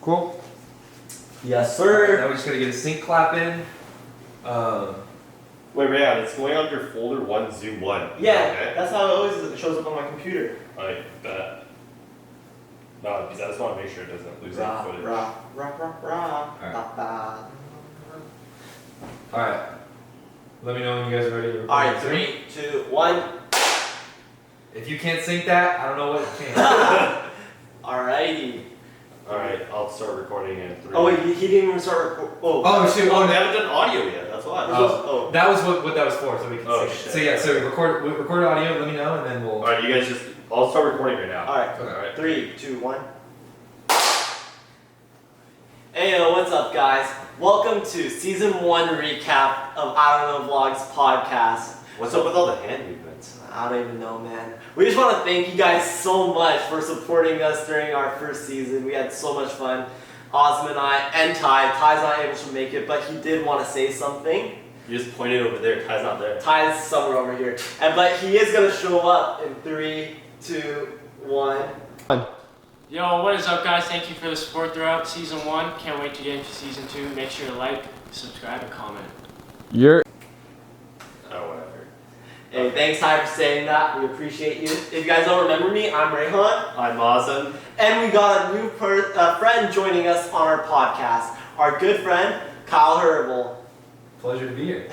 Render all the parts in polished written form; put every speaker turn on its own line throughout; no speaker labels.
Cool.
Yes, sir.
Now we just gotta get a sync clap in.
Wait, Rayon, it's going on your folder 1 Zoom 1.
Yeah,
Okay?
that's how it always shows up on my computer.
I bet. No, because I just want to make sure it doesn't lose any footage.
Alright. Let me know when you guys are ready to record.
Alright, 3, 2, 1.
If you can't sync that, I don't know what can.
Alrighty.
Alright, I'll start recording in 3.
Oh wait, he didn't even start recording.
Oh shoot,
Oh,
oh
they
no.
haven't done audio yet, that's why.
Oh.
That was what that was for, so we can
Oh,
sync it.
shit.
So yeah, so we record audio, let me know, and then we'll...
Alright, you guys just. I'll start recording right now.
Alright,
Alright.
3, 2, 1. Hey, what's up, guys? Welcome to season 1 recap of I Don't Know Vlogs podcast.
What's up with all the hand movements?
I don't even know, man. We just want to thank you guys so much for supporting us during our first season. We had so much fun. Osman and I, and Ty. Ty's not able to make it, but he did want to say something.
You just pointed over there, Ty's not there.
Ty's somewhere over here. But he is going to show up in 3, 2, 1.
Yo, what is up, guys? Thank you for the support throughout season 1. Can't wait to get into season 2. Make sure to like, subscribe, and comment.
Oh, whatever.
Hey, thanks, Ty, for saying that. We appreciate you. If you guys don't remember me, I'm Rayhan.
I'm Awesome.
And we got a new friend joining us on our podcast. Our good friend, Kyle Herbal.
Pleasure to be here.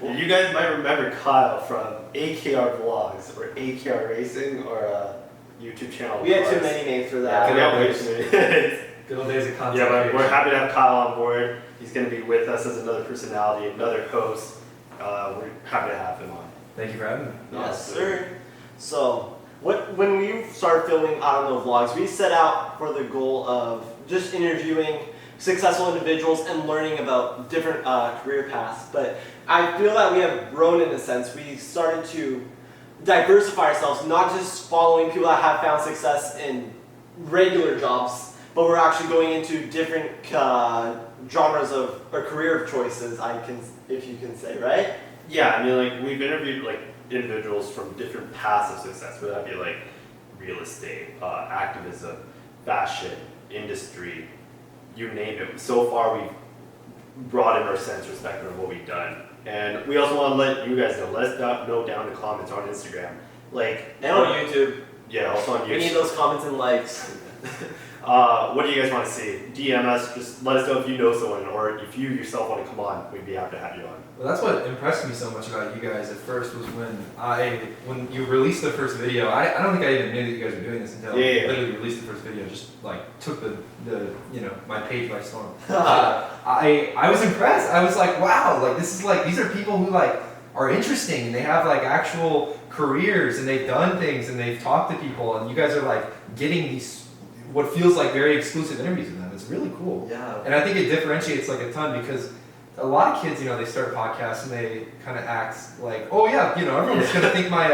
You guys might remember Kyle from AKR Vlogs, or AKR Racing, or YouTube channel.
We had too
Vlogs.
many names for
Yeah,
that.
we got way too many.
Good old days of content.
Yeah, but
creation.
we're happy to have Kyle on board. He's going to be with us as another personality, another host. We're happy to have him on.
Thank you for having me.
Yes, sir. So, when we started filming I Don't Know Vlogs, we set out for the goal of just interviewing successful individuals and learning about different career paths. But I feel that we have grown in a sense. We started to diversify ourselves, not just following people that have found success in regular jobs, but we're actually going into different genres of or career choices. If you can say, right?
Yeah, I mean, like, we've interviewed, like, individuals from different paths of success, whether that be, like, real estate, activism, fashion, industry, you name it. So far, we've broadened our sense or spectrum of what we've done. And we also want to let you guys know, let us know down in the comments on Instagram. Like,
And on YouTube.
yeah, also on
We need
YouTube.
those comments and likes.
What do you guys want to see? DM us, just let us know if you know someone, or if you yourself want to come on, we'd be happy to have you on.
Well, that's what impressed me so much about you guys at first was when you released the first video. I don't think I even knew that you guys were doing this until
Yeah.
literally released the first video. Just like took the my page by storm. I was impressed. I was like, wow, like this is like these are people who like are interesting and they have like actual careers and they've done things and they've talked to people and you guys are like getting these what feels like very exclusive interviews with them. It's really cool.
Yeah.
And I think it differentiates like a ton because a lot of kids, they start podcasts and they kind of act like, oh yeah, everyone's gonna think my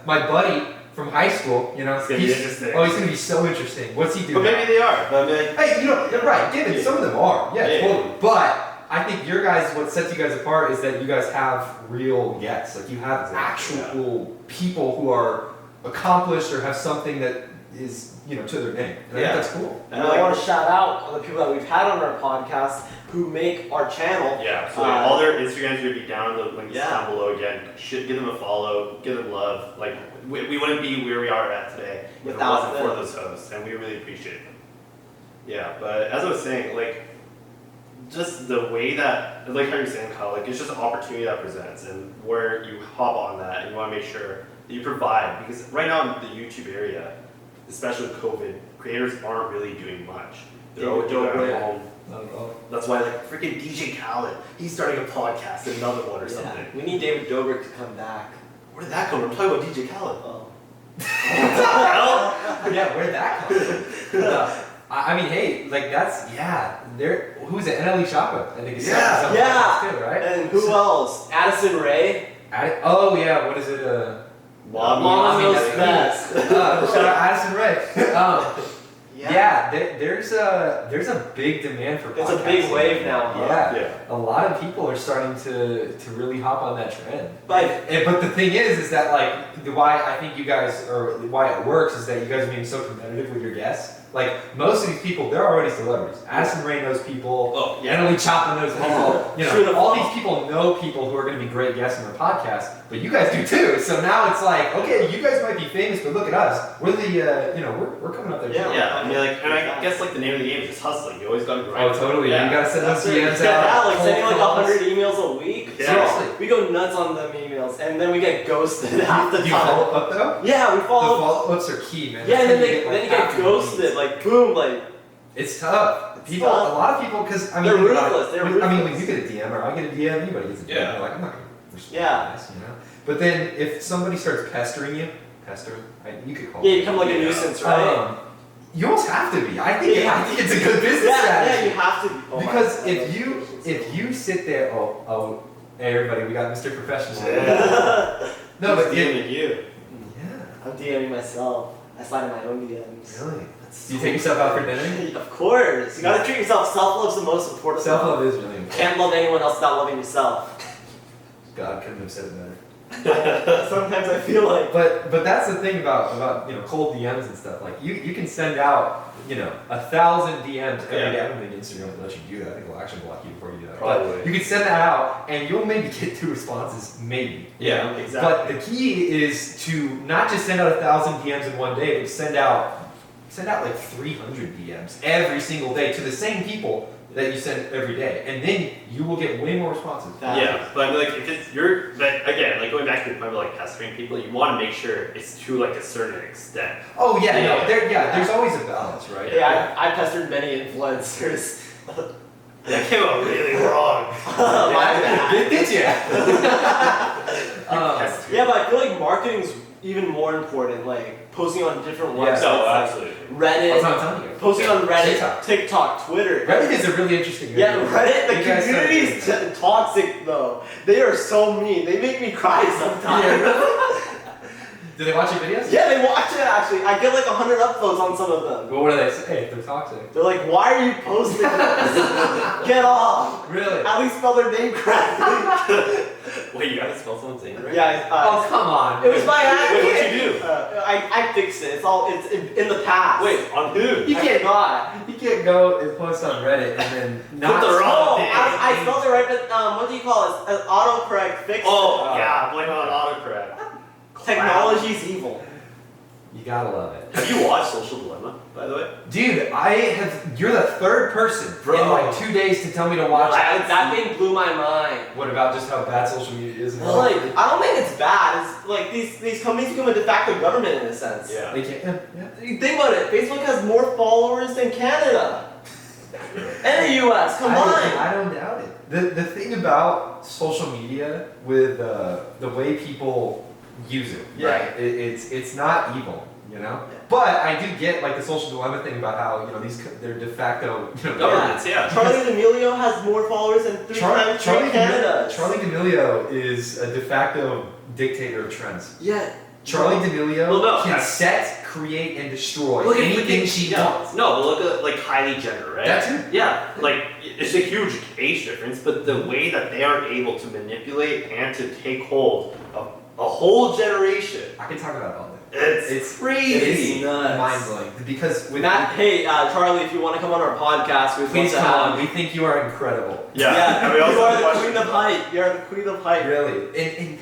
buddy from high school,
It's gonna be interesting.
oh, he's gonna be so interesting. What's he doing?
But maybe they are. But maybe.
Hey, you're right. Given some of them are, yeah,
Yeah.
totally. But I think your guys, what sets you guys apart is that you guys have real guests. Like you have actual people who are accomplished or have something that is, to their name. And I think that's cool.
And I want to shout out the people that we've had on our podcast who make our channel.
Yeah, so all their Instagrams would be down in the links
Yeah.
down below again. Should give them a follow, give them love. Like we wouldn't be where we are at today if it
Without
wasn't for
them.
those hosts, and we really appreciate them. Yeah, but as I was saying, like just the way that, like how you're saying, Kyle, like it's just an opportunity that presents, and where you hop on that, and you want to make sure that you provide, because right now in the YouTube area, especially with COVID, creators aren't really doing much. They're
David
always doing it
Dobrik.
at home.
Not at all.
That's why, like, freaking DJ Khaled, he's starting a podcast, another one or
Yeah.
something.
We need David Dobrik to come back.
Where did that come from? I'm talking about DJ Khaled.
Oh.
Yeah, where'd that come from? I mean, hey, like that's there. Who's it? NLE Choppa, I think it's
Yeah.
Yeah.
too, right?
And who else? Addison Rae.
Oh yeah, what is it?
Mama knows best.
Shout out Addison Rae. Yeah, there's a big demand for
It's a big
podcasting.
wave now, huh?
Yeah. A lot of people are starting to really hop on that trend.
But
But the thing is that like why I think you guys or why it works is that you guys are being so competitive with your guests. Like most of these people, they're already celebrities. Addison Rae knows people.
Oh, yeah.
Emily Chapman knows people. You
True to
know, all
fall.
these people know people who are going to be great guests on their podcast. But you guys do too. So now it's like, okay, you guys might be famous, but look at us. We're the, you know, we're coming up there.
Yeah.
too.
Yeah, I mean, like, and I guess like the name of the game is just hustling. You always gotta grind.
Oh, totally.
Yeah.
You got to send those
That's it.
DMs
Yeah,
out.
like sending like
cold calls.
100 emails a week.
Yeah.
Seriously.
We go nuts on them emails, and then we get ghosted half the
Do you
time.
follow up though?
Yeah, we
The
follow.
follow-ups are key, man.
Yeah, and
That's
then
how
then you
half
get
your
ghosted.
leads.
Like boom, like
It's tough.
It's
People,
tough.
a lot of people, because I mean,
They're
think about it.
ruthless, they're
I mean, when
ruthless.
you get a DM or I get a DM, anybody gets a DM.
Yeah.
You're like, I'm not gonna respond
Yeah.
to this, you know. But then if somebody starts pestering you, you could call
yeah,
it.
you become like a
Yeah.
nuisance, right?
You almost have to be. I think
Yeah.
it's a good business
Yeah,
strategy.
you have to be. Oh my
Because
God,
if you sit there, hey everybody, we got Mr. Professional.
Yeah.
No, but
Who's DMing you.
yeah,
I'm DMing myself. I slide in my own DMs.
really. Do you take yourself out for dinner?
Of course, you gotta treat yourself. Self-love's the most important.
Self-love is really important.
Can't love anyone else without loving yourself.
God couldn't have said it better.
Sometimes I feel like.
But that's the thing about you know cold DMs and stuff. Like you can send out 1,000 DMs every
Yeah.
day. I don't think Instagram will let you do that. I think we'll actually block you before you do that.
Probably.
But you can send that out and you'll maybe get 2 responses, maybe.
Yeah.
Exactly.
But the key is to not just send out 1,000 DMs in one day, but send out like 300 DMs every single day to the same people that you send every day, and then you will get way more responses.
Yeah, but I mean, like if it's but again, like going back to the point of like pestering people, you want to make sure it's to like a certain extent.
Oh yeah,
Yeah.
no, there's always a balance, right?
Yeah, I pestered many influencers.
That came out really wrong.
My bad.
Did you?
Yeah, but I feel like marketing's even more important. Like posting on different
Yeah.
websites,
No,
like
absolutely.
Reddit,
That's what I'm telling you.
posting on Reddit,
TikTok.
TikTok, Twitter.
Reddit is a really interesting.
Yeah,
video.
Reddit, the
You guys started
community is
doing that.
toxic though. They are so mean. They make me cry sometimes.
Yeah. Do they watch your videos?
Yeah, they watch it actually. I get like 100 upvotes on some of them.
Well, what do they say if they're toxic?
They're like, why are you posting this? Get off.
Really?
At least spell their name correctly.
Wait, you gotta spell someone's name right?
Yeah,
Oh come on.
it was my
Wait, what'd
accident.
you do?
I fixed it. It's in the past.
Wait, on who?
You
I
can't
forgot.
You can't go and post on Reddit and then not.
the wrong
Oh,
thing.
I spelled it right, but what do you call it? Autocorrect fixed
Oh,
Oh.
yeah, blame it on autocorrect.
it. Technology's evil.
You gotta love it.
Have you watched Social Dilemma, by the way?
Dude, you're the third person
Bro.
in like 2 days to tell me to watch it.
That thing blew my mind.
What about just how bad social media is?
Well, like, I don't think it's bad. It's like these companies become a de facto government in a sense.
Yeah.
They can't. Yeah.
You think about it. Facebook has more followers than Canada and the U.S. Come on.
I don't doubt it. The thing about social media with the way people use it,
Yeah.
right? It's not evil, you know.
Yeah.
But I do get like the social dilemma thing about how they're de facto
Governments, yeah.
Charlie D'Amelio has more followers than three times Canada.
Charlie D'Amelio is a de facto dictator of trends.
Yeah.
Charlie D'Amelio
Well, no,
can
that's-
set, create, and destroy
Look at
anything she
yeah.
wants.
No, but look at like Kylie Jenner, right?
That too.
Yeah, like it's a huge age difference, but the way that they are able to manipulate and to take hold of a whole generation,
I can talk about it all day.
it's crazy.
It's nuts.
Mind blowing because with
Hey, Charlie, if you want to come on our podcast, we'd
please
love to
come
have
on. We think you are incredible.
Yeah, and we
you
also have
are
a
the
question
queen of
about-
hype. You're the queen of hype.
Really, and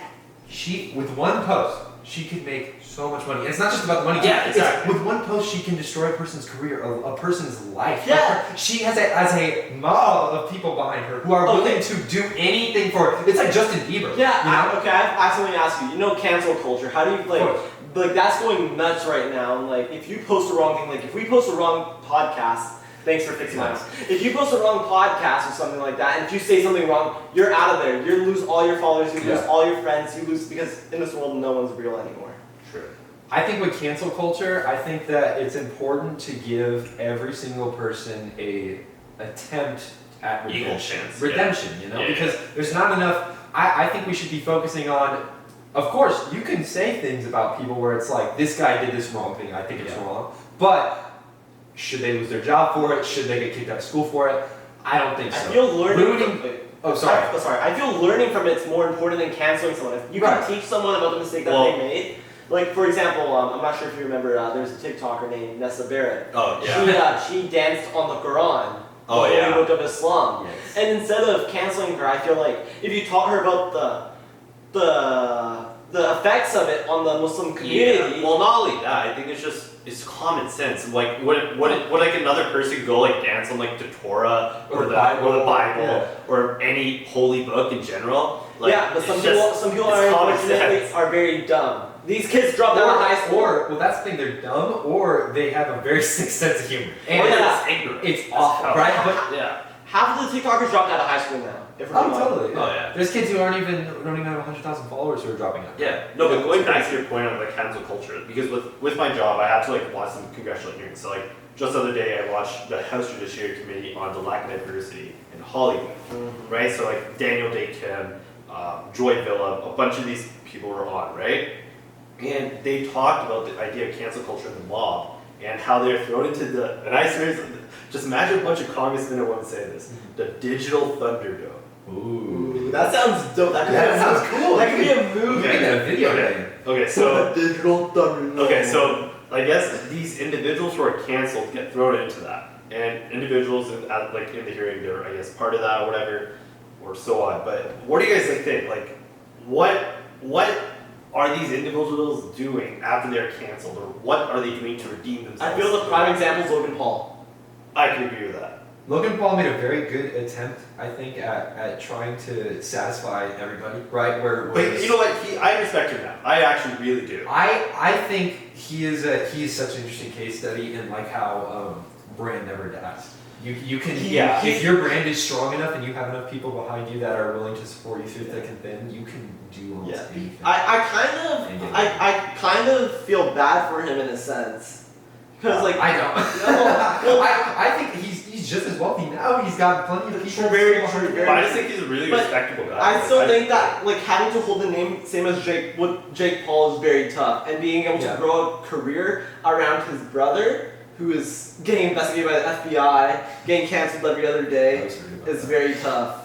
she with one post she could make so much money. And it's not just about the money.
Yeah,
It's-
exactly.
with one post she can destroy a person's career, a person's life.
Yeah.
She has a mob of people behind her who are willing to do anything for her. It's like Justin Bieber.
Yeah.
You know?
Okay. I have something to ask you. You know, cancel culture. How do you
Of course.
like that's going nuts right now? And like, if you post the wrong thing, like if we post the wrong podcast. Thanks for fixing my. If you post the wrong podcast or something like that, and if you say something wrong, you're out of there. You lose all your followers, you lose
Yeah.
all your friends, you lose because in this world no one's real anymore.
True.
I think with cancel culture, I think that it's important to give every single person a attempt at
Equal
redemption.
chance,
Redemption, you know,
Yeah,
because there's not enough. I think we should be focusing on. Of course, you can say things about people where it's like this guy did this wrong thing. I think it's
Yeah.
wrong, but should they lose their job for it? Should they get kicked out of school for it? I don't think
I
so.
feel learning.
Ruining-
From,
Oh, sorry.
Sorry. I feel learning from it's more important than canceling someone. If you
Right.
can teach someone about the mistake that
Well-
they made, Like for example, I'm not sure if you remember. There's a TikToker named Nessa Barrett.
Oh yeah.
She danced on the Quran, the
Oh,
Holy
yeah.
Book of Islam.
Yes.
And instead of canceling her, I feel like if you taught her about the effects of it on the Muslim community.
Yeah. Well, not only that, I think it's common sense. Like, would like another person go like dance on like the Torah or the Bible
yeah.
or any holy book in general? Like,
yeah, but
it's
some
just-
people
it's
are
common
unfortunately
sense.
are very dumb. These kids dropped out of high school.
Well, that's the thing. They're dumb, or they have a very sick sense of humor.
Or
And
they're
yeah.
just ignorant.
it's
as
awful,
hell.
right? But
Yeah.
Half of the TikTokers dropped out of high school now. If we're being honest.
totally.
Oh, yeah.
There's kids who don't even have 100,000 followers who are dropping out.
Yeah, no, but going back to your point on like cancel culture, because with my job, I had to like watch some congressional hearings. So like just the other day, I watched the House Judiciary Committee on the lack of diversity in Hollywood, right? So like Daniel Day Kim, Joy Villa, a bunch of these people were on, right? And they talked about the idea of cancel culture in the mob and how they're thrown into the, and I seriously, just imagine a bunch of congressmen and women saying this, the digital Thunderdome.
Ooh.
That sounds dope. That
That sounds cool.
That could be a movie.
Make that a video
Okay.
game.
Okay, so
digital thunder.
Okay, so I guess these individuals who are canceled get thrown into that, and individuals like in the hearing, they're I guess part of that or whatever, or so on. But what do you guys like think? Like, what are these individuals doing after they're canceled, or what are they doing to redeem themselves?
I feel the prime example is Logan Paul.
I can agree with that.
Logan Paul made a very good attempt, I think, at trying to satisfy everybody, right?
But you know what? I respect him now. I actually really do.
I think he is such an interesting case study in like how brand never dies. You can
Yeah.
if your brand is strong enough and you have enough people behind you that are willing to support you through thick and thin, you can do almost anything.
I kind of feel bad for him in a sense, because like
I don't.
well,
I think he's just as wealthy now. He's got plenty of people.
Very
still
true,
behind him.
very
But I just think he's a really
But
respectable guy.
I still
Like,
think that like having to hold the name same as Jake Paul is very tough, and being able
Yeah.
to grow a career around his brother, who is getting investigated by the FBI, getting canceled every other
I
day,
was worried about
is
that.
very tough.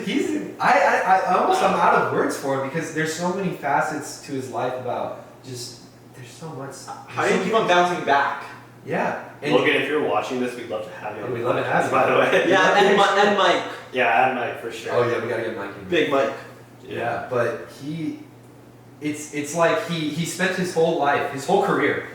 He's I almost I'm out of words for him because there's so many facets to his life about just there's so much.
How do you keep on bouncing back?
Yeah. And
Logan, if you're watching this, we'd love to have you. on
We'd
the
love to have
podcast,
you.
by the way.
Yeah, and Mike,
Yeah, and Mike for sure.
oh yeah, we gotta get Mike in.
Big Mike.
Yeah, but it's like he spent his whole life, his whole career,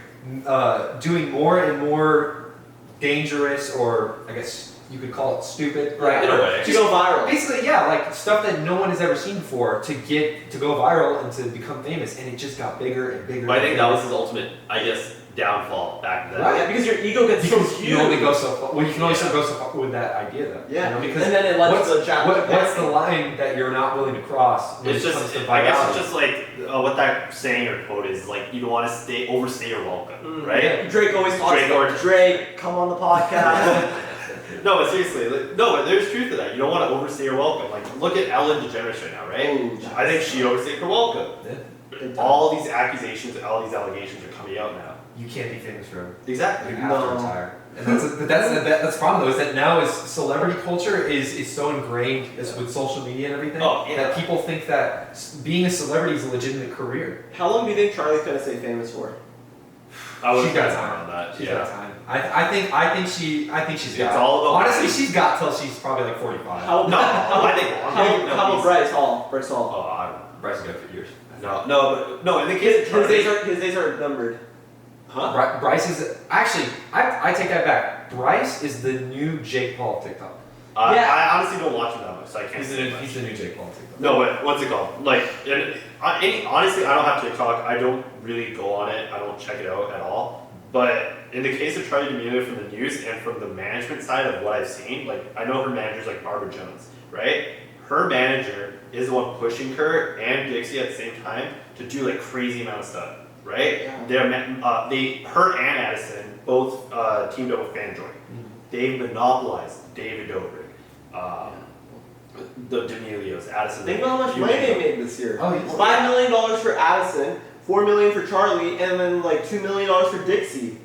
doing more and more dangerous, or I guess you could call it stupid, right?
In a way.
To go viral.
Basically, yeah, like stuff that no one has ever seen before to go viral and to become famous, and it just got bigger and bigger.
But I
and
think that
bigger.
was his ultimate, I guess, downfall back then.
Right.
Yeah, because your ego gets so
Because
huge.
you only go so far. Well, you can only
Yeah.
go so far with that idea, though.
Yeah,
You know, because
and then it led
what's,
to the challenge.
what's the line that you're not willing to cross when
It's
it
just,
comes to
I guess
virality?
it's just like what that saying or quote is like, you don't want to overstay your welcome, right?
Yeah, Drake always talks
Drake
about
or-
Drake, come on the podcast.
No, but seriously, but there's truth to that. You don't want to overstay your welcome. Like, look at Ellen DeGeneres right now, right?
Ooh,
I think she overstayed her welcome.
Yeah.
All these accusations, all these allegations are coming out now.
You can't be famous forever.
Exactly.
You have to retire. And that's the problem though, is that now is celebrity culture is so ingrained as with social media and everything
Oh, yeah.
that people think that being a celebrity is a legitimate career.
How long do you think Charlie's gonna stay famous for?
I would
She's got
time
time.
on that.
She's
Yeah.
got time. I think she's
It's
got.
all about
honestly,
money.
she's got till she's probably like 45.
How
No, I think
how about Bryce Hall? Bryce Hall.
Oh, I don't know.
Bryce has got 50 years.
No, in the case of
His days are numbered.
Huh?
Bryce is actually. I take that back. Bryce is the new Jake Paul of TikTok.
Yeah.
I honestly don't watch him that much, so I can't say much.
He's the new Jake Paul of TikTok.
No, but what's it called? Like, honestly, I don't have TikTok. I don't really go on it. I don't check it out at all. But in the case of Charli D'Amelio from the news and from the management side of what I've seen, like, I know her manager's like Barbara Jones, right? Her manager is the one pushing her and Dixie at the same time to do like crazy amount of stuff, right?
Yeah.
Her and Addison both teamed up with FanJoy. They monopolized David Dobrik, the D'Amelios, Addison.
Think about how much
you
money
name
they
it.
made this year.
Oh, yes.
$5 million for Addison, $4 million for Charlie, and then like $2 million for Dixie.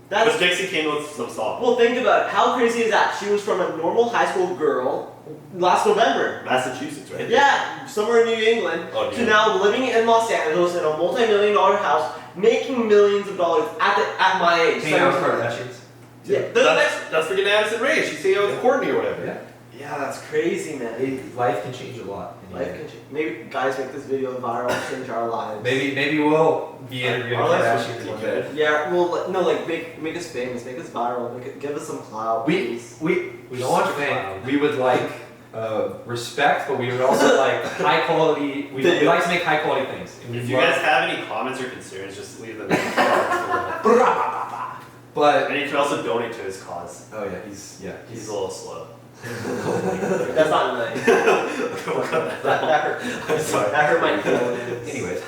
That's
But Dixie came with some salt.
well. Think about it. How crazy is that? She was from a normal high school girl last November.
Massachusetts, right?
Yeah, somewhere in New England.
Oh,
To
dude.
now living in Los Angeles in a multi-million-dollar house, making millions of dollars at my age.
Hanging out with
17.
Kardashians.
Yeah,
That's freaking Addison Rae. She's hanging out with Courtney or whatever.
Yeah.
yeah, that's crazy, man.
Life can change a lot.
Life can change. Maybe guys make this video viral, change our lives.
Maybe we'll be interviewing
Our lives
Kardashians
would
one
be
day.
good.
Yeah, well, no, like make us famous, make us viral, give us some clout.
We
please.
we don't want fame. We would like respect, but we would also like high quality. We like to make high quality things. And
If
we
you
love-
guys have any comments or concerns, just leave them in the comments below.
but
And you can also donate to his cause.
oh yeah,
He's a little slow.
That's not nice. That hurt.
I'm sorry.
That hurt my feelings.
anyways.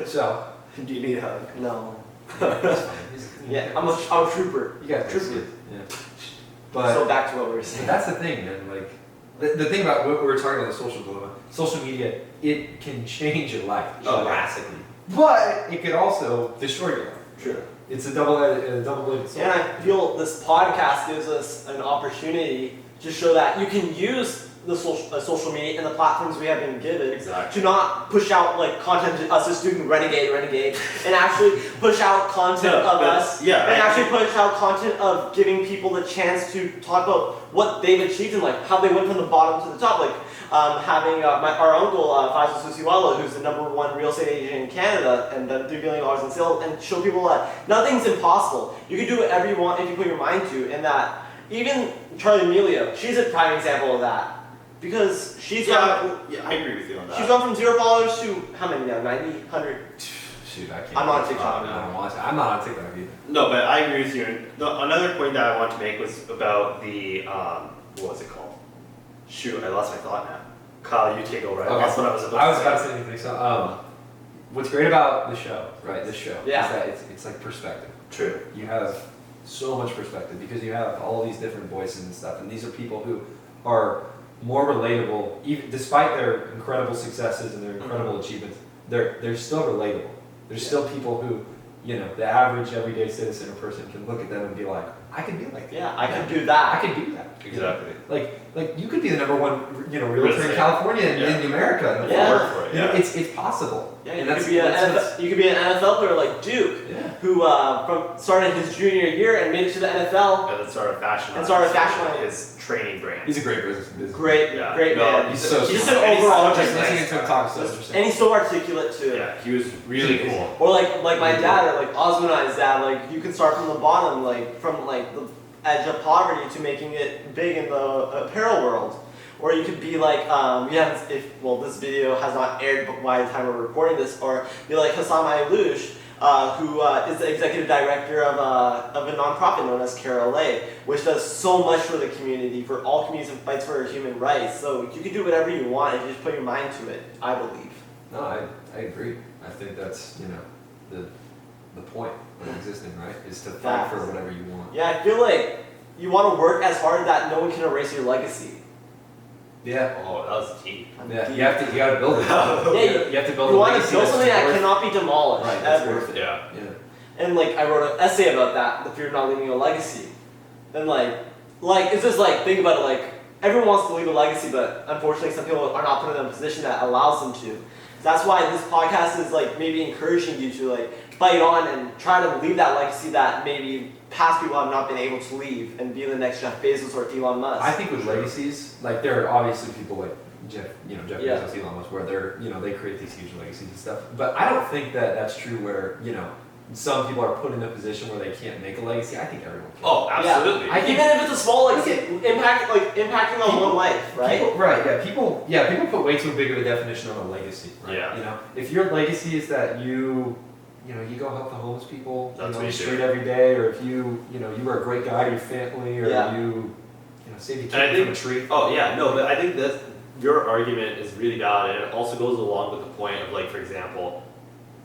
So
Do you need a hug?
No.
it's fine.
Yeah, I'm a trooper.
You guys are
Trooper.
good. Yeah. But
So back to what we were saying.
that's the thing, man. Like the thing about what we were talking about, the social dilemma, social media, it can change your life
Oh, yeah.
drastically, but it could also destroy your life.
True.
It's a double-edged sword.
And I feel this podcast gives us an opportunity to show that you can use the social media and the platforms we have been given
Exactly.
to not push out like content to us just doing renegade, and actually push out content
No,
of
but-
us,
yeah,
and
I-
actually push out content of giving people the chance to talk about what they've achieved in life, how they went from the bottom to the top, like having our uncle Faisal Susiwala, who's the #1 real estate agent in Canada and done $3 billion in sales, and show people that nothing's impossible. You can do whatever you want if you put your mind to, and that even Charlie Amelio, she's a prime example of that. Because she's gone,
Yeah, I agree with you on that.
she's gone from 0 followers to how many now? 90, 100?
Shoot, I can't.
I'm on TikTok now.
I'm not on TikTok either.
No, but I agree with you. Another point that I want to make was about the what was it called? Shoot, I lost my thought now. Kyle, you take over. I lost what I was about
I was
to
about to
say.
say anything. So, what's great about the show, right? This show,
Yeah.
is that it's like perspective.
True.
You have so much perspective because you have all these different voices and stuff, and these are people who are more relatable, even despite their incredible successes and their incredible achievements. They're still relatable. There's still people who, you know, the average everyday citizen or person can look at them and be like, I can be like that.
Yeah, I can do
I
that.
can do that.
Exactly.
Like you could be the #1, you know, realtor in
estate.
California and
Yeah.
in America.
Yeah.
Work for it.
You know,
Yeah.
it's possible.
Yeah,
And
you
that's-
could be an
that's-
NFL, you could be an NFL player like Duke,
Yeah.
who from started his junior year and made it to the NFL.
And then started fashion.
And started fashion line.
His training brand.
He's a great business.
Great,
Yeah.
great
No,
man.
He's so
He's
smart.
an
And he's
overall
such a
just
nice
listening to him
guy.
talk is so interesting.
and he's so articulate too.
Yeah, he was really cool.
Or like my dad, or like Osman's dad, like you can start from the bottom, like from like the edge of poverty to making it big in the apparel world. Or you could be like, this video has not aired by the time we're recording this, or be like Hassam Ayloush, who is the executive director of a nonprofit known as Carol A, which does so much for the community, for all communities and fights for human rights. So you can do whatever you want if you just put your mind to it, I believe.
No, I agree. I think that's, you know, the point of existing, right? Is to fight for whatever you want.
Yeah, I feel like you want to work as hard that no one can erase your legacy.
Yeah.
Oh, that was deep.
Yeah. You gotta build it.
Yeah,
you have to build
You
a
want to
legacy
build
that's
something that
worth-
cannot be demolished
Right, that's
ever.
worth it.
Yeah.
Yeah.
And like I wrote an essay about that, the fear of not leaving a legacy. And like it's just like think about it, like everyone wants to leave a legacy, but unfortunately some people are not put in a position that allows them to. So that's why this podcast is like maybe encouraging you to like fight on and try to leave that legacy that maybe past people have not been able to leave and be the next Jeff Bezos or Elon Musk.
I think with legacies, like there are obviously people like Jeff
Yeah.
Bezos, Elon Musk, where they're, you know, they create these huge legacies and stuff. But I don't think that that's true where, you know, some people are put in a position where they can't make a legacy. I think everyone can.
Oh, absolutely.
I think-
Even if it's a small legacy,
Look
impacting on one life, right?
People, right, yeah. People put way too big of a definition on a legacy, right?
Yeah.
You know, if your legacy is that you go help the homeless people,
That's
you know,
what
on
you
the
do.
street every day, or if you were a great guy to your family, or
Yeah.
you saved a
And I
kid from a tree.
Oh yeah, no, but I think that your argument is really valid, and it also goes along with the point of, like, for example,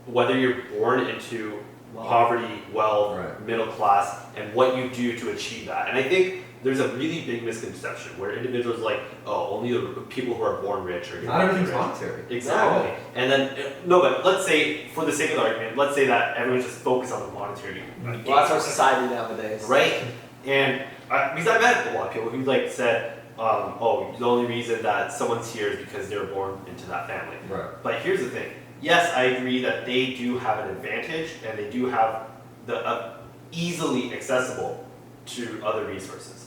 whether you're born into
Wow.
poverty, wealth,
Right.
middle class, and what you do to achieve that. And I think there's a really big misconception where individuals like, oh, only the people who are born rich are going
Not
to be
everything's
rich.
monetary.
Exactly. And then, no, but let's say, for the sake of the argument, let's say that everyone's just focused on the monetary.
Well, that's our society nowadays.
Right. And because I met a lot of people who like said, oh, the only reason that someone's here is because they were born into that family.
Right.
But here's the thing. Yes, I agree that they do have an advantage and they do have the easily accessible to other resources.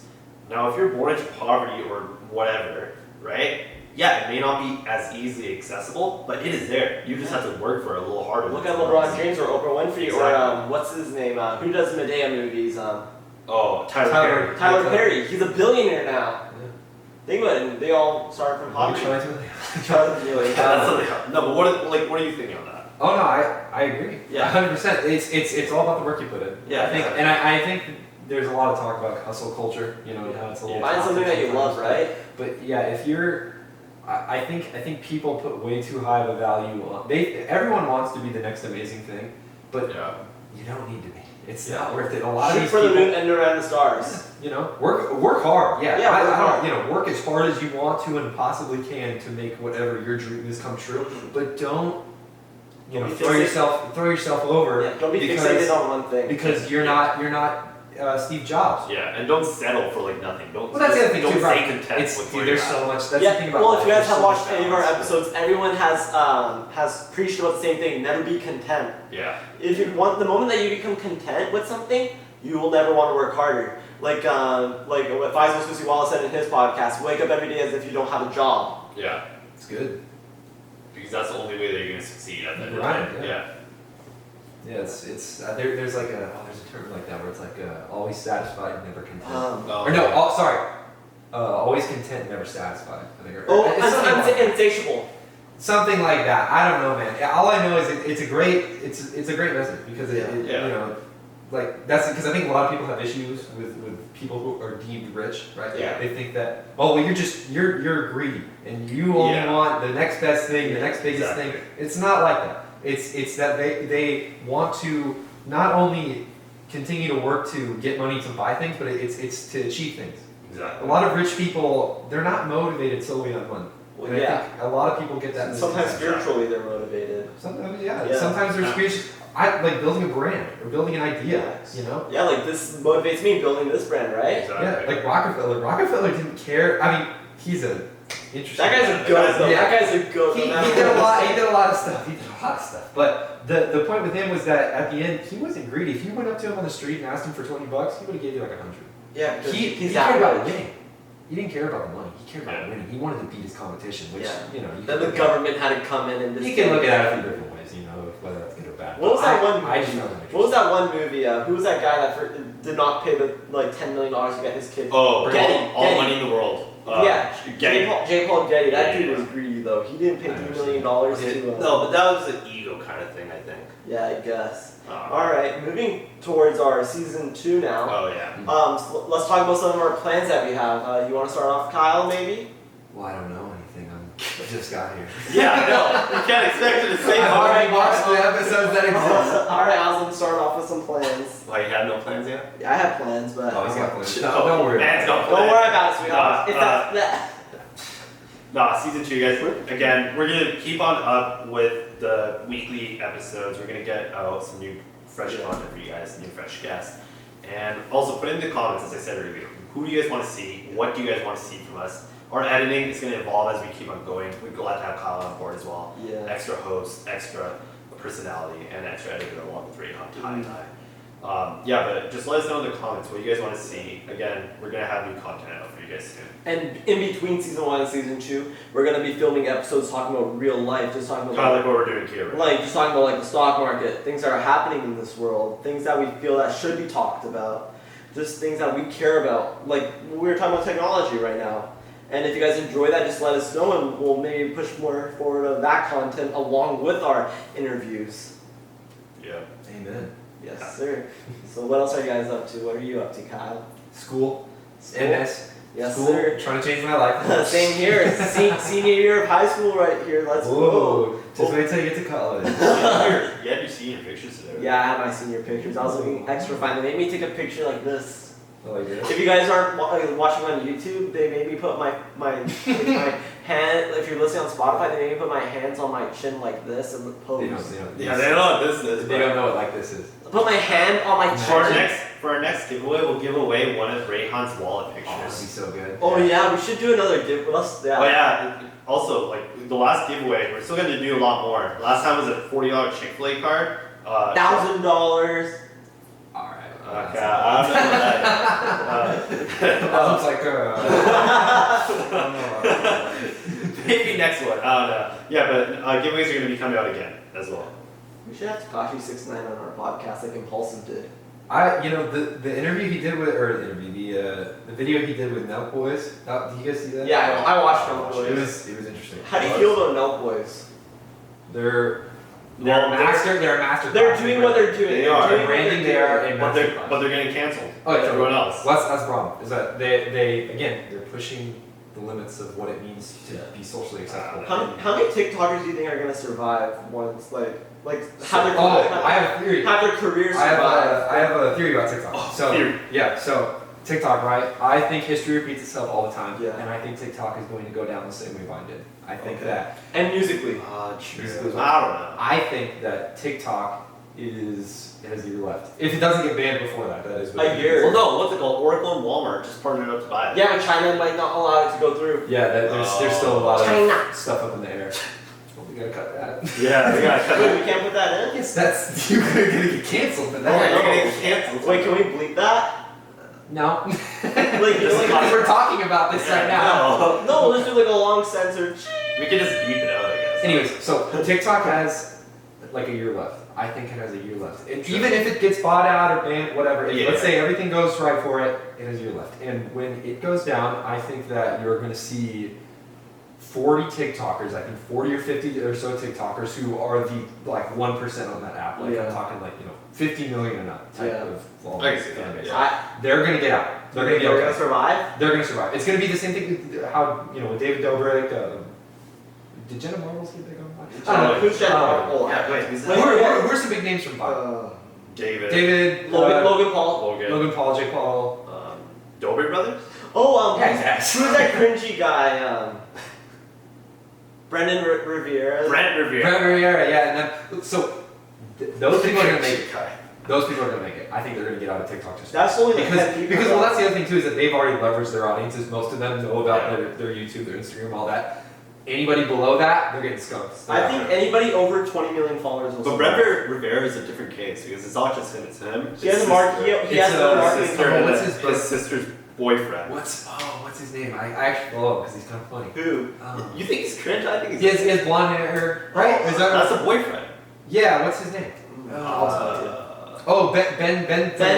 Now, if you're born into poverty or whatever, right? Yeah, it may not be as easily accessible, but it is there. You just have to work for it a little harder.
Look at LeBron James or Oprah Winfrey or
Exactly.
what's his name? Who does Medea movies?
Oh, Tyler Perry.
Tyler Perry. He's a billionaire now.
Yeah.
Think about it. They all started from
Maybe
poverty.
try to-
Really.
That's something. No, but what are you thinking on that?
Oh no, I agree.
Yeah.
100%. It's all about the work you put in.
Yeah,
I think,
exactly.
and I think there's a lot of talk about hustle culture. You know, and how it's a little.
Find something that you love,
sometimes.
right?
But yeah, if you're, I think people put way too high of a value on. Everyone wants to be the next amazing thing, but
Yeah.
you don't need to be. It's
Yeah.
not worth it. A lot of
Shoot
these
for the
people,
moon and around the stars.
you know, work hard. Yeah,
Yeah,
I
work
don't-
hard.
You know, work as hard as you want to and possibly can to make whatever your dream is come true. But don't, you know,
Don't be
throw yourself over.
Yeah, don't be
because,
fixated on one thing.
because you're not Steve Jobs.
Yeah, and don't settle for like nothing. Don't.
Well, that's the other thing
don't
too,
stay
right?
content
It's
with
dude,
where
there's
you're at.
so much. That's
yeah,
the thing about
well,
life.
if you guys
There's
have
so
watched
much
any of our
balance.
episodes, everyone has preached about the same thing: never be content.
Yeah.
If you want, the moment that you become content with something, you will never want to work harder. Like what Faisal Susi Wallace said in his podcast: wake up every day as if you don't have a job.
Yeah.
It's good.
Because that's the only way that you're gonna succeed at the end of the
Right,
day.
yeah. Yeah, it's there's like there's a term like that where it's like always satisfied, never content.
No.
Or no, sorry, always content, never satisfied. I think.
Oh,
something like that.
insatiable.
Something like that. I don't know, man. All I know is it's a great message because
Yeah.
you know, like that's because I think a lot of people have issues with people who are deemed rich, right?
Yeah.
They think that you're greedy and you only
Yeah.
want the next best thing, the next biggest
Exactly.
thing. It's not like that. It's that they want to not only continue to work to get money to buy things, but it's to achieve things. A
Exactly.
lot of rich people, they're not motivated solely on money.
Well,
And I
yeah.
think a lot of people get that.
Sometimes
misconception.
spiritually they're motivated.
Sometimes,
Yeah.
Sometimes there's spiritual. I like building a brand or building an idea.
Yes.
You know.
Yeah, like this motivates me building this brand, right?
Exactly.
Yeah, like Rockefeller. Rockefeller didn't care. I mean, he's a interesting.
That guy's
Yeah,
a goat, though.
yeah.
That guy's a goat.
He
no matter
did a
what.
lot. He did a lot of stuff. He did a lot of stuff. But the point with him was that at the end, he wasn't greedy. If you went up to him on the street and asked him for $20, he would have gave you like 100.
Yeah, because
He
he's
cared about
average.
winning. He didn't care about the money. He cared about
Yeah.
winning. He wanted to beat his competition, which
Yeah.
you know. You
Then
can
the
look at-
government had to come in and
You can look at it a few different ways, you know, whether that's good or bad.
What was
But
that one
I
movie?
just found that
What was that one movie? Who was that guy that did not pay the like $10 million to get his kid?
Oh,
Getty,
all
Getty.
money in the world.
Yeah,
Getty.
J. Paul Getty. That
Yeah,
dude
yeah.
was greedy though. He didn't pay
I
$3 million to.
No, but that was an ego kind of thing, I think.
Yeah, I guess.
Uh,
All right, moving towards our season 2 now.
Oh yeah.
So let's talk about some of our plans that we have. You want to start off, Kyle? Maybe.
Well, I don't know anything. I just got here.
Yeah, I know. You can't expect it to say
I've
more.
already watched the episodes that exist.
All right, I was gonna start off with some plans.
Why, you have no plans yet?
Yeah, I have plans, but
Oh, he's got plans.
No,
Don't worry.
man's got
don't
plans.
worry about it, sweetheart.
Nah,
It's that.
Nah, season 2, guys. Again, we're gonna keep on up with the weekly episodes. We're gonna get out some new, fresh content for you guys, new, fresh guests, and also put in the comments, as I said earlier, who do you guys want to see? What do you guys want to see from us? Our editing is gonna evolve as we keep on going. We're glad to have Kyle on board as well.
Yeah.
Extra host, extra personality, and extra editor along with Rayhan, Ty, and I. Yeah, but just let us know in the comments what you guys want to see. Again, we're gonna have new content out for you guys soon.
And in between season 1 and season 2, we're gonna be filming episodes talking about real life, just talking
Kind
about
of like what we're doing here, right?
like just talking about like the stock market, things that are happening in this world, things that we feel that should be talked about, just things that we care about. Like we're talking about technology right now. And if you guys enjoy that, just let us know, and we'll maybe push more forward of that content along with our interviews.
Yeah.
Amen.
Yes, sir. So what else are you guys up to? What are you up to, Kyle?
School.
School?
NS.
Yes,
School.
sir.
Trying to change my life.
Same here. Senior year of high school right here. Let's go.
Whoa. Just wait till you get to college.
You had your senior pictures today.
Yeah, I have my senior pictures. I was looking extra fine. They made me take a picture like this.
Like this.
If you guys aren't watching on YouTube, they made me put my hand. If you're listening on Spotify, they made me put my hands on my chin like this and pose.
Yeah, they don't know what this is.
They don't know what like this is.
Put my hand on my chin.
For our next giveaway, we'll give away one of Rayhan's wallet
Oh, that'd be
pictures.
so good.
Oh yeah, we should do another give. Yeah.
Oh yeah. Also, like the last giveaway, we're still gonna do a lot more. Last time was a $40 Chick-fil-A card.
$1,000.
All right.
Okay, I don't know
That looks like
maybe next one. I don't know. Yeah, but giveaways are going to be coming out again as well.
We should have Takashi69 on our podcast like Impulsive did.
the interview he did with, or the interview, the video he did with Nelk Boys. Do you guys see that?
Yeah, I watched Nelk
It
Boys.
was interesting.
How do you feel about Nelk Boys?
They're
Well,
a master. They're a master.
They're
class
doing
in
what
branding.
they're doing.
They
They're
are.
doing what
Branding, they
they're
are
doing.
a
But
master class.
they're getting canceled.
Oh, yeah,
everyone else.
Well, that's the problem. Is that they again they're pushing the limits of what it means to be socially acceptable.
How many TikTokers do you think are gonna survive once have their
I have a theory.
have their careers
I
survive?
have a theory about TikTok.
Oh,
so
theory.
yeah, so TikTok, right? I think history repeats itself all the time,
Yeah.
and I think TikTok is going to go down the same way Vine did. I think
Okay.
that.
And musically.
True.
This is-
I don't know.
I think that TikTok has a year left. If it doesn't get banned before that, that is what
A
it
year.
is.
Well, no, what's it called? Oracle and Walmart just partnered up to buy it.
Yeah, but China might not allow it to go through.
Yeah, there's still a lot of
China.
stuff up in the air. Well, we gotta cut that.
Yeah, we gotta cut
Wait,
it.
we can't put that in?
Yes, that's you're gonna get canceled for
Oh,
that.
you're gonna get canceled.
Wait, can we bleep that?
No.
Like, you know, like
We're talking about this right now.
No.
no, we'll just do like a long censored.
We can just beep it out, I guess.
Anyways, so TikTok has like a year left. I think it has a year left. And
Sure.
even if it gets bought out or banned, whatever, if,
Yeah.
let's say everything goes right for it, it has a year left. And when it goes down, I think that you're going to see 40 TikTokers, I think 40 or 50 or so TikTokers who are the like 1% on that app. Like
Yeah.
I'm talking like 50 million and up type
Yeah.
of
I
following
can see
fan
that,
base.
yeah.
They're going to get out. They're going to be
They're
okay.
gonna survive.
They're going to survive. It's going to be the same thing with how with David Dobrik. Did Jenna Marbles get big on Vine? I don't know.
Who's Jenna Marbles?
Yeah, wait, who's
Who
that?
are some big names from Vine?
David.
David,
Logan Paul.
Logan.
Logan Paul, Jake Paul.
Dobrik Brothers?
Oh,
Yeah,
who's that cringy guy? Brendan Riviera.
Brent Revere.
Brett Riviera, yeah, and then so those people are gonna make it. Those people are gonna make it. I think they're gonna get out of TikTok just
That's only like 10
because
people.
because well that's the other thing too is that they've already leveraged their audiences. Most of them know about
Yeah.
their YouTube, their Instagram, all that. Anybody below that, they're getting skunked.
I think anybody over 20 million followers will
But
survive.
Brent Rivera is a different case because it's not just him, it's him.
He has a mark. He
It's
has no
a
marketing.
sister,
Oh,
and
what's
then
his birth-
his sister's boyfriend.
what's his name? I actually follow him because he's kind of funny.
Who?
You think he's cringe? I think he's.
He has blonde hair, right? Is that
That's a boyfriend.
yeah? What's his name? I'll tell you. Oh, Ben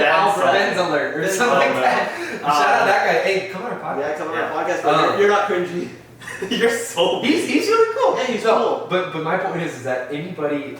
Alfred.
Ben's alert or
Ben
something like
Alfred.
that. Shout out that guy. Hey, come on our podcast.
Yeah, come on
Yeah.
our podcast. But you're not cringy.
You're so.
He's really cool.
Yeah, he's
No,
cool.
But my point is that anybody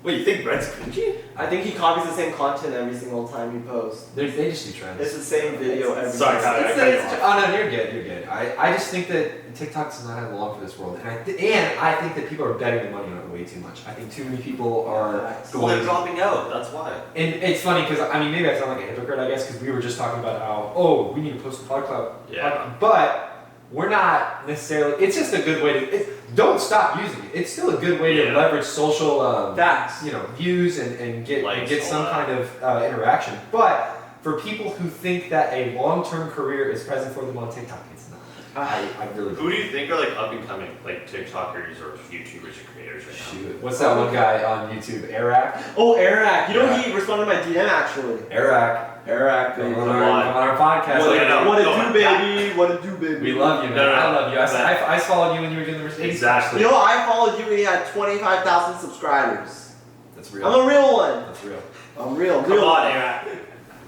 Wait, you think Brent's cringy?
I think he copies the same content every single time he posts.
they just do trends.
It's the same video every
Sorry,
single
Tyler.
It's- oh no, you're good. You're good. I just think that TikTok does not have long for this world, and I think that people are betting their money on it way too much. I think too many people are
Well, they're
going.
dropping out. That's why.
And it's funny because I mean maybe I sound like a hypocrite I guess because we were just talking about how we need to post the podcast.
Yeah.
But we're not necessarily. It's just a good way to. Don't stop using it. It's still a good way to
Yeah.
leverage social.
Facts.
Views and get
Likes,
get
all
some
that.
kind of interaction. But for people who think that a long-term career is present for them on TikTok, it's not. I really
Who do you think are like up and coming, like TikTokers or YouTubers or creators right now?
shoot. What's that one guy on YouTube? Eric.
Oh, Eric. You know
Yeah.
he responded to my DM actually.
Eric.
Eric,
Come
baby.
on
Come
our podcast.
Well, yeah, no.
What to
no,
do, baby? What to do, baby?
We love you, man.
No, no, no.
I love you. I followed you when you were doing the Mercedes.
Exactly.
You know, I followed you when you had 25,000 subscribers.
That's real.
I'm a real one.
That's real.
I'm real.
Come
real.
on, Aaron.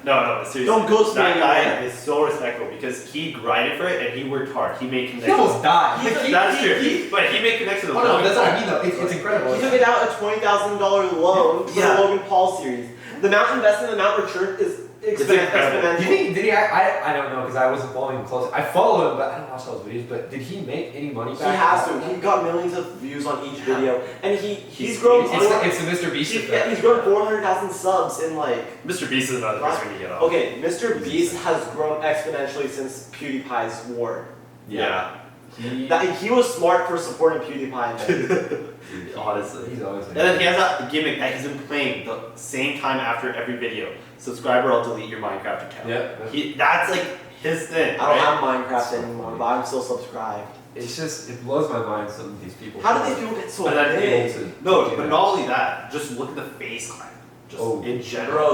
No, seriously.
Don't ghost me
That guy
anymore.
is so respectful because he grinded for it and he worked hard. He made
He
connections.
almost died.
That's true. But he made connections with
Oh, no,
Logan
that's what I
Paul.
mean though. It's incredible.
He took it out a $20,000 loan for
Yeah.
the Logan Paul series. The amount invested, the amount returned is
incredible.
exponential.
Do you think, did he, I don't know, because I wasn't following him close. I follow him, but I don't watch those videos, but did he make any money
He
back?
has to. He got millions of views on each video, and he's grown.
It's the Mr. Beast effect.
He's grown 400,000 subs in like.
Mr. Beast is another person to get off.
Okay, Mr. Beast has grown exponentially since PewDiePie's war.
Yeah.
He was smart for supporting PewDiePie. Then.
Honestly.
He's always
And then he has that gimmick that he's been playing the same time after every video. Subscriber, I'll delete your Minecraft account.
Yeah.
That's like his thing.
I don't
right?
have Minecraft anymore, but I'm still subscribed.
It's just, it blows my mind some of these people.
How do these people get so
But then
big?
able to
No,
do
but
that.
not only that, just look at the face climb. Just
Oh.
in general.
Bro,